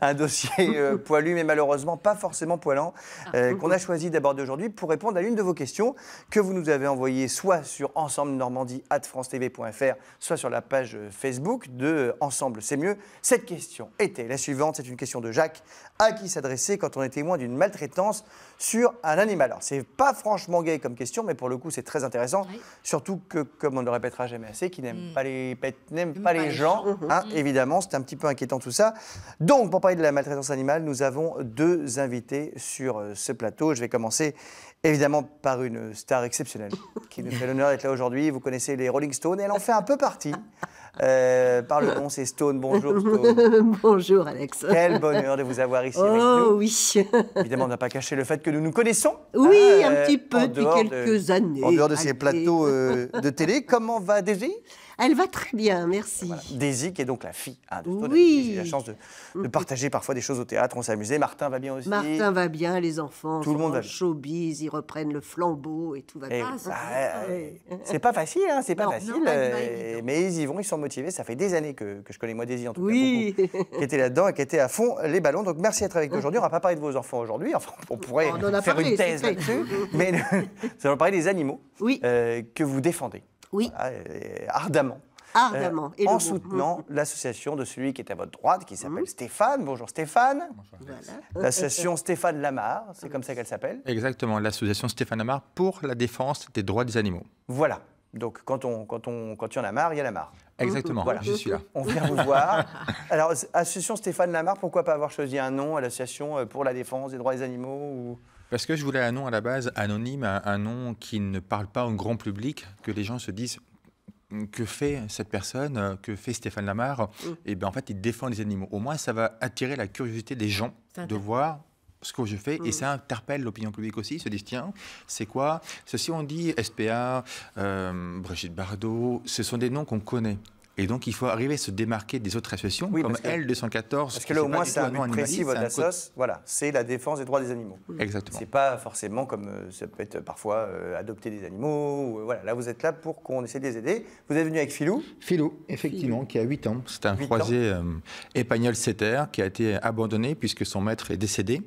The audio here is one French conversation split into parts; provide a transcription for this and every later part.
Un dossier poilu, mais malheureusement pas forcément poilant, qu'on a choisi d'aborder aujourd'hui pour répondre à l'une de vos questions que vous nous avez envoyées soit sur ensemblenormandie@francetv.fr, soit sur la page Facebook de Ensemble c'est mieux. Cette question était la suivante, c'est une question de Jacques, à qui s'adresser quand on est témoin d'une maltraitance sur un animal. Alors c'est pas franchement gay comme question, mais pour le coup c'est très intéressant, oui. Surtout que, comme on ne le répétera jamais assez, qui n'aime pas les pets, n'aime pas les gens, hein, évidemment, c'est un petit peu inquiétant tout ça. Donc pour parler de la maltraitance animale, nous avons deux invités sur ce plateau. Je vais commencer évidemment par une star exceptionnelle qui nous fait l'honneur d'être là aujourd'hui. Vous connaissez les Rolling Stones et elle en fait un peu partie. Par le nom, c'est Stone. Bonjour Stone. Bonjour Alex. Quel bonheur de vous avoir ici avec nous. Oh oui. Évidemment, on n'a pas caché le fait que nous nous connaissons. Oui, un petit peu depuis quelques années. En dehors de ces plateaux de télé. Comment va Daisy? Elle va très bien, merci. Voilà. Daisy, qui est donc la fille de Stone. Oui. J'ai eu la chance de partager parfois des choses au théâtre, on s'est amusé. Martin va bien aussi. Martin va bien, les enfants tout le monde va bien. Showbiz, ils reprennent le flambeau et tout va bien. C'est pas facile, hein, c'est pas facile. Mais ils y vont, ils sont motivés. Ça fait des années que je connais moi Daisy, en tout cas, beaucoup, qui était là-dedans et qui était à fond les ballons. Donc merci d'être avec nous aujourd'hui. On ne va pas parler de vos enfants aujourd'hui. Enfin, on pourrait faire une thèse là-dessus. Mais nous allons parler des animaux que vous défendez. Oui. Voilà, ardemment. Ardemment. En soutenant l'association de celui qui est à votre droite, qui s'appelle Stéphane. Bonjour Stéphane. Voilà. L'association Stéphane Lamar, c'est comme ça qu'elle s'appelle. Exactement, l'association Stéphane Lamar pour la défense des droits des animaux. Voilà. Donc quand il y en a marre, il y en a marre. Exactement, voilà. Je suis là. On vient vous voir. Alors, association Stéphane Lamar, pourquoi pas avoir choisi un nom à l'association pour la défense des droits des animaux Parce que je voulais un nom à la base anonyme, un nom qui ne parle pas au grand public, que les gens se disent que fait cette personne, que fait Stéphane Lamar. Et bien en fait, il défend les animaux. Au moins, ça va attirer la curiosité des gens de voir ce que je fais, et ça interpelle l'opinion publique aussi. Ils se disent, tiens, c'est quoi? Ceci, on dit SPA, Brigitte Bardot, ce sont des noms qu'on connaît. Et donc, il faut arriver à se démarquer des autres associations, comme L214. Parce que là, au moins, c'est un but précis, votre assoce. Voilà, c'est la défense des droits des animaux. Exactement. C'est pas forcément comme ça peut être parfois adopter des animaux. Voilà, là, vous êtes là pour qu'on essaie de les aider. Vous êtes venu avec Filou. Filou, effectivement, qui a 8 ans. C'est un croisé épagneul setter qui a été abandonné puisque son maître est décédé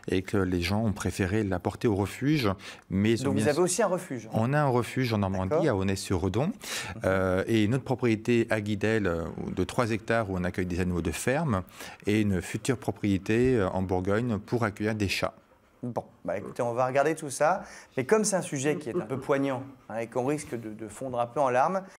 et que les gens ont préféré l'apporter au refuge. Mais donc, vous avez aussi un refuge. On a un refuge en Normandie, à Aunay-sur-Redon, et notre propriété à Guidel de 3 hectares où on accueille des animaux de ferme et une future propriété en Bourgogne pour accueillir des chats. Bon, bah écoutez, on va regarder tout ça. Mais comme c'est un sujet qui est un peu poignant et qu'on risque de fondre un peu en larmes,